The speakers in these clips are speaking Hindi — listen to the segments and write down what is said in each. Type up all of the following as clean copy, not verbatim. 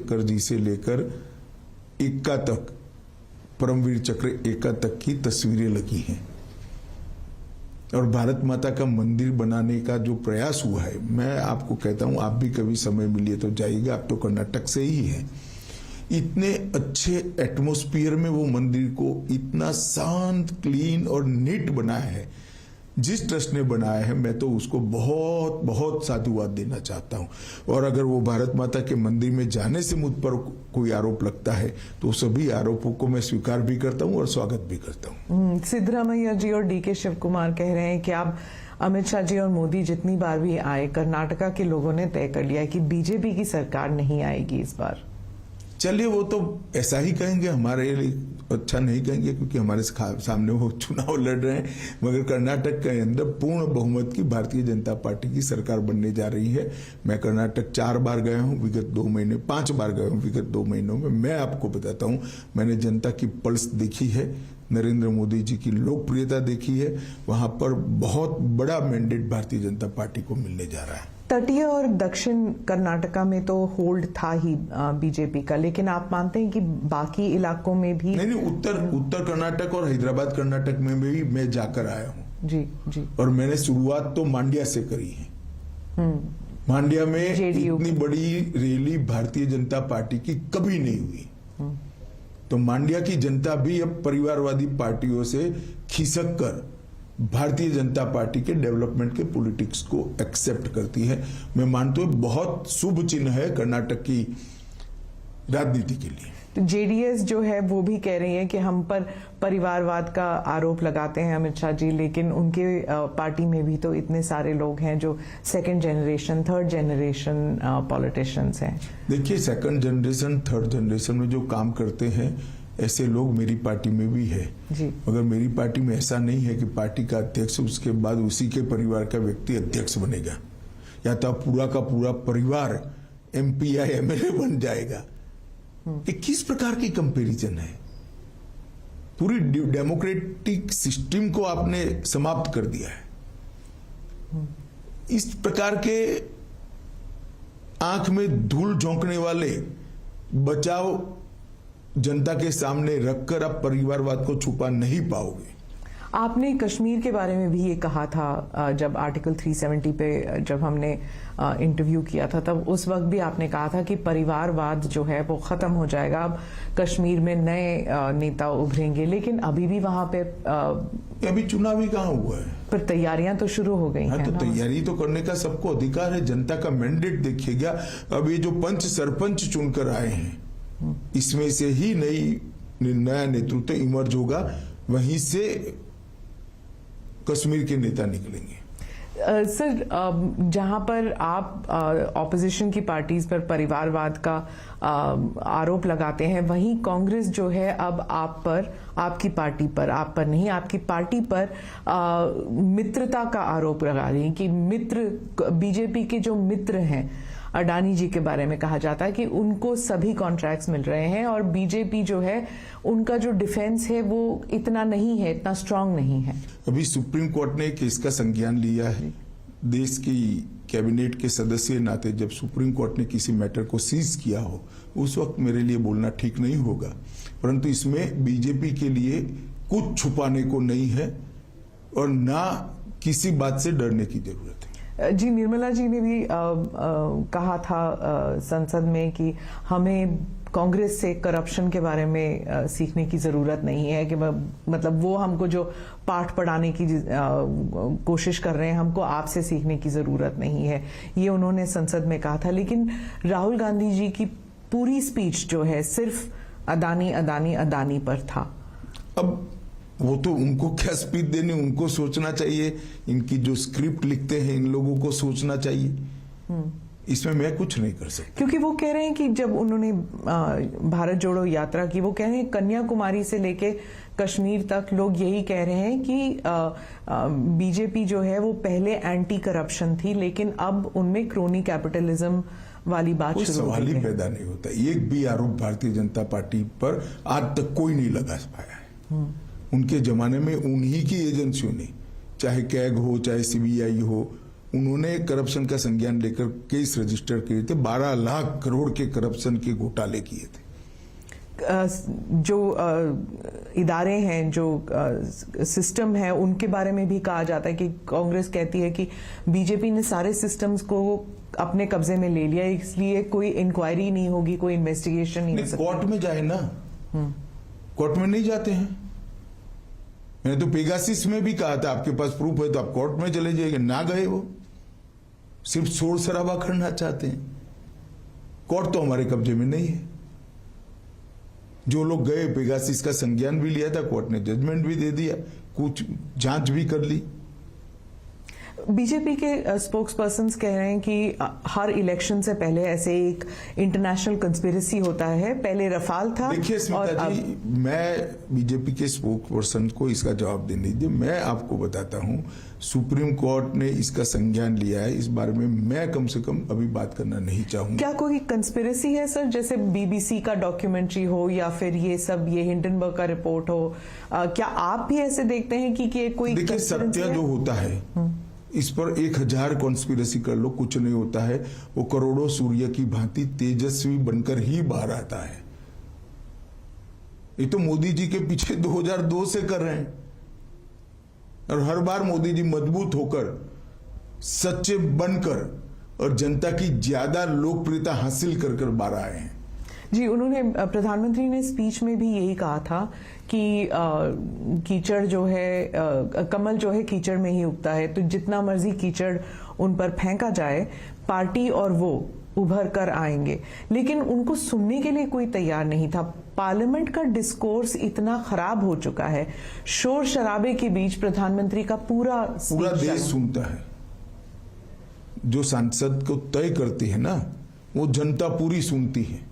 चक्रवर्ती जी से लेकर एक्का तक, परमवीर चक्र एक्का तक की तस्वीरें लगी हैं। और भारत माता का मंदिर बनाने का जो प्रयास हुआ है, मैं आपको कहता हूं, आप भी कभी समय मिलिए तो जाइएगा, आप तो कर्नाटक से ही हैं। इतने अच्छे एटमॉस्फेयर में वो मंदिर को इतना शांत, क्लीन और नीट बनाया है। जिस ट्रस्ट ने बनाया है, मैं तो उसको बहुत बहुत साधुवाद देना चाहता हूं। और अगर वो भारत माता के मंदिर में जाने से मुझ पर कोई आरोप लगता है तो सभी आरोपों को मैं स्वीकार भी करता हूं और स्वागत भी करता हूं। सिद्धरामैया जी और डीके शिव कुमार कह रहे हैं कि आप अमित शाह जी और मोदी जितनी बार भी आए, कर्नाटका के लोगों ने तय कर लिया है कि बीजेपी की सरकार नहीं आएगी इस बार। चलिए, वो तो ऐसा ही कहेंगे, हमारे लिए अच्छा नहीं कहेंगे क्योंकि हमारे सामने वो चुनाव लड़ रहे हैं। मगर कर्नाटक के अंदर पूर्ण बहुमत की भारतीय जनता पार्टी की सरकार बनने जा रही है। मैं कर्नाटक 4 बार गया हूं विगत 2 महीने, 5 बार गया हूं विगत 2 महीनों में। मैं आपको बताता हूं, मैंने जनता की पल्स देखी है, नरेंद्र मोदी जी की लोकप्रियता देखी है। वहां पर बहुत बड़ा मैंडेट भारतीय जनता पार्टी को मिलने जा रहा है। तटीय और दक्षिण कर्नाटका में तो होल्ड था ही बीजेपी का, लेकिन आप मानते हैं कि बाकी इलाकों में भी? नहीं, उत्तर कर्नाटक और हैदराबाद कर्नाटक में भी मैं जाकर आया हूँ। जी जी। और मैंने शुरुआत तो मांड्या से करी है। मांड्या में इतनी बड़ी रैली भारतीय जनता पार्टी की कभी नहीं हुई। तो मांड्या की जनता भी अब परिवारवादी पार्टियों से खिसक कर भारतीय जनता पार्टी के डेवलपमेंट के पॉलिटिक्स को एक्सेप्ट करती है। मैं मानता हूं बहुत शुभ चिन्ह है कर्नाटक की राजनीति के लिए। तो जेडीएस जो है वो भी कह रही है कि हम पर परिवारवाद का आरोप लगाते हैं अमित शाह जी, लेकिन उनके पार्टी में भी तो इतने सारे लोग हैं जो second generation, third generation politicians हैं। देखिए, सेकंड जनरेशन, थर्ड जनरेशन में जो काम करते हैं ऐसे लोग मेरी पार्टी में भी है जी। मगर मेरी पार्टी में ऐसा नहीं है कि पार्टी का अध्यक्ष उसके बाद उसी के परिवार का व्यक्ति अध्यक्ष बनेगा, या तो पूरा का पूरा परिवार एमपी या एमएलए बन जाएगा। ये किस प्रकार की कंपैरिजन है? पूरी डेमोक्रेटिक सिस्टम को आपने समाप्त कर दिया है। इस प्रकार के आंख में धूल झोंकने वाले बचाव जनता के सामने रखकर आप परिवारवाद को छुपा नहीं पाओगे। आपने कश्मीर के बारे में भी ये कहा था जब आर्टिकल 370 पे जब हमने इंटरव्यू किया था, तब उस वक्त भी आपने कहा था कि परिवारवाद जो है वो खत्म हो जाएगा, अब कश्मीर में नए नेता उभरेंगे। लेकिन अभी भी वहां पे अभी चुनाव ही कहां हुआ है? पर तैयारियां तो शुरू हो गई हैं। तो तैयारी तो करने का सबको अधिकार है। जनता का मैंडेट देखिएगा। अब ये जो पंच सरपंच चुनकर आए हैं, इसमें से ही नया नेतृत्व इमर्ज होगा, वहीं से कश्मीर के नेता निकलेंगे। सर, जहां पर आप ऑपोजिशन की पार्टीज पर परिवारवाद का आरोप लगाते हैं, वहीं कांग्रेस जो है अब आप पर, आपकी पार्टी पर, आप पर नहीं, आपकी पार्टी पर मित्रता का आरोप लगा रही है कि मित्र, बीजेपी के जो मित्र हैं, अडानी जी के बारे में कहा जाता है कि उनको सभी कॉन्ट्रैक्ट्स मिल रहे हैं और बीजेपी जो है उनका जो डिफेंस है वो इतना नहीं है, इतना स्ट्रांग नहीं है। अभी सुप्रीम कोर्ट ने इसका संज्ञान लिया है। देश की कैबिनेट के सदस्य नाते जब सुप्रीम कोर्ट ने किसी मैटर को सीज किया हो, उस वक्त मेरे लिए बोलना ठीक नहीं होगा, परंतु इसमें बीजेपी के लिए कुछ छुपाने को नहीं है और ना किसी बात से डरने की जरूरत है। जी, निर्मला जी ने भी कहा था संसद में कि हमें कांग्रेस से करप्शन के बारे में सीखने की जरूरत नहीं है, कि मतलब वो हमको जो पाठ पढ़ाने की कोशिश कर रहे हैं, हमको आपसे सीखने की जरूरत नहीं है, ये उन्होंने संसद में कहा था। लेकिन राहुल गांधी जी की पूरी स्पीच जो है सिर्फ अदानी अदानी अदानी पर था। अब वो तो उनको क्या स्पीच देनी, उनको सोचना चाहिए। इनकी जो स्क्रिप्ट लिखते हैं इन लोगों को सोचना चाहिए। इसमें मैं कुछ नहीं कर सकता। क्योंकि वो कह रहे हैं कि जब उन्होंने भारत जोड़ो यात्रा की, वो कह रहे हैं कन्याकुमारी से लेके कश्मीर तक लोग यही कह रहे हैं कि बीजेपी जो है वो पहले एंटी करप्शन थी, लेकिन अब उनमें क्रोनी कैपिटलिज्म वाली बात शुरू हो गई है। सवाल ही पैदा नहीं होता। एक भी आरोप भारतीय जनता पार्टी पर आज तक कोई नहीं लगा पाया है। उनके जमाने में उन्हीं की एजेंसियों ने, चाहे कैग हो, चाहे सीबीआई हो, उन्होंने करप्शन का संज्ञान लेकर केस रजिस्टर किए थे। 12 लाख करोड़ के करप्शन के घोटाले किए थे। जो इदारे हैं, जो सिस्टम है, उनके बारे में भी कहा जाता है कि कांग्रेस कहती है कि बीजेपी ने सारे सिस्टम्स को अपने कब्जे में ले लिया, इसलिए कोई इंक्वायरी नहीं होगी, कोई इन्वेस्टिगेशन नहीं हो सकती। कोर्ट में जाए ना, कोर्ट में नहीं जाते हैं। मैंने तो पेगासिस में भी कहा था आपके पास प्रूफ है तो आप कोर्ट में चले जाइए, ना गए वो, सिर्फ शोर शराबा करना चाहते हैं। कोर्ट तो हमारे कब्जे में नहीं है। जो लोग गए, पेगासिस का संज्ञान भी लिया था, कोर्ट ने जजमेंट भी दे दिया, कुछ जांच भी कर ली। बीजेपी के स्पोक्स पर्सन कह रहे हैं कि हर इलेक्शन से पहले ऐसे एक इंटरनेशनल कंस्पिरेसी होता है, पहले रफाल था। देखिए स्मिता जी, मैं बीजेपी के स्पोक्स पर्सन को इसका जवाब देने दीजिए। मैं आपको बताता हूं, सुप्रीम कोर्ट ने इसका संज्ञान लिया है, इस बारे में मैं कम से कम अभी बात करना नहीं चाहूंगा। क्या कोई कंस्पिरेसी है सर, जैसे बीबीसी का डॉक्यूमेंट्री हो या फिर ये सब, ये हिंडनबर्ग का रिपोर्ट हो, क्या आप भी ऐसे देखते हैं कि कोई? देखिए, सत्य जो होता है इस पर 1000 कॉन्स्पिरेसी कर लो, कुछ नहीं होता है। वो करोड़ों सूर्य की भांति तेजस्वी बनकर ही बाहर आता है। ये तो मोदी जी के पीछे 2002 से कर रहे हैं, और हर बार मोदी जी मजबूत होकर, सच्चे बनकर और जनता की ज्यादा लोकप्रियता हासिल कर बाहर आए हैं। जी, उन्होंने, प्रधानमंत्री ने स्पीच में भी यही कहा था कि कीचड़ जो है, कमल जो है कीचड़ में ही उगता है, तो जितना मर्जी कीचड़ उन पर फेंका जाए, पार्टी और वो उभर कर आएंगे। लेकिन उनको सुनने के लिए कोई तैयार नहीं था। पार्लियामेंट का डिस्कोर्स इतना खराब हो चुका है, शोर शराबे के बीच प्रधानमंत्री का पूरा देश सुनता है। जो सांसद को तय करती है ना, वो जनता पूरी सुनती है।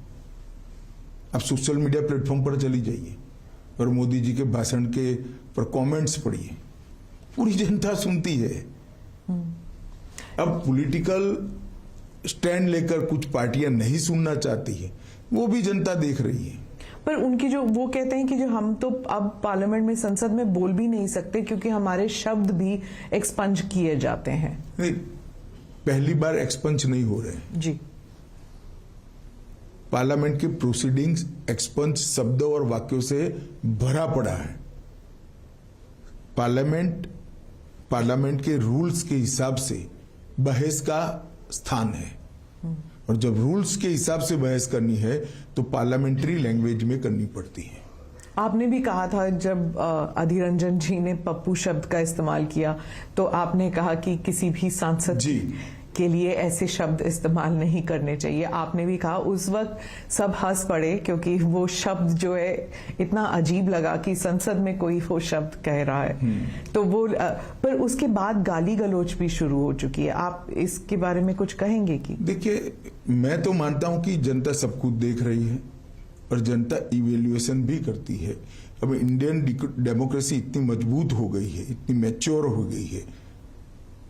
आप सोशल मीडिया प्लेटफॉर्म पर चली जाइए और मोदी जी के भाषण के पर कमेंट्स पढ़िए, पूरी जनता सुनती है। अब पॉलिटिकल स्टैंड लेकर कुछ पार्टियां नहीं सुनना चाहती है, वो भी जनता देख रही है। पर उनकी जो, वो कहते हैं कि जो हम तो अब पार्लियामेंट में, संसद में बोल भी नहीं सकते क्योंकि हमारे शब्द भी एक्सपंज किए जाते हैं। नहीं, पहली बार एक्सपंज नहीं हो रहे जी। पार्लियामेंट की प्रोसीडिंग्स एक्सपंज शब्दों और वाक्यों से भरा पड़ा है। पार्लियामेंट के रूल्स के हिसाब से बहस का स्थान है, और जब रूल्स के हिसाब से बहस करनी है तो पार्लियामेंट्री लैंग्वेज में करनी पड़ती है। आपने भी कहा था, जब अधीर रंजन जी ने पप्पू शब्द का इस्तेमाल किया तो आपने कहा कि किसी भी सांसद के लिए ऐसे शब्द इस्तेमाल नहीं करने चाहिए। आपने भी कहा, उस वक्त सब हंस पड़े क्योंकि वो शब्द जो है इतना अजीब लगा कि संसद में कोई वो शब्द कह रहा है। तो वो, पर उसके बाद गाली गलौज भी शुरू हो चुकी है। आप इसके बारे में कुछ कहेंगे? कि देखिए, मैं तो मानता हूं कि जनता सब कुछ देख रही है और जनता इवेल्युएशन भी करती है। अब इंडियन डेमोक्रेसी इतनी मजबूत हो गई है, इतनी मैच्योर हो गई है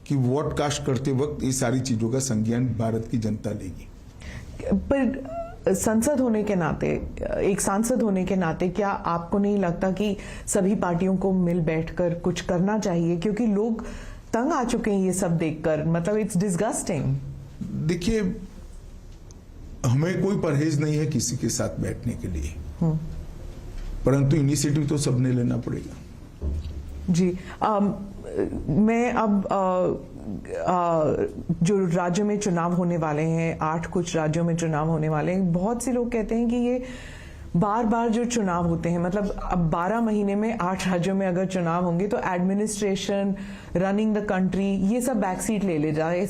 कि वोट कास्ट करते वक्त ये सारी चीजों का संज्ञान भारत की जनता लेगी। पर संसद होने के नाते, एक सांसद होने के नाते, क्या आपको नहीं लगता कि सभी पार्टियों को मिल बैठकर कुछ करना चाहिए? क्योंकि लोग तंग आ चुके हैं ये सब देखकर, मतलब इट्स डिस्गस्टिंग। देखिए, हमें कोई परहेज नहीं है किसी के साथ बैठने के लिए, परंतु इनिशिएटिव तो सबने लेना पड़ेगा। जी, मैं अब जो राज्य में चुनाव होने वाले हैं, 8 कुछ राज्यों में चुनाव होने वाले हैं, बहुत से लोग कहते हैं कि ये बार बार जो चुनाव होते हैं, मतलब अब 12 महीने में 8 राज्यों में अगर चुनाव होंगे तो एडमिनिस्ट्रेशन, रनिंग द कंट्री, ये सब बैकसीट ले जाए।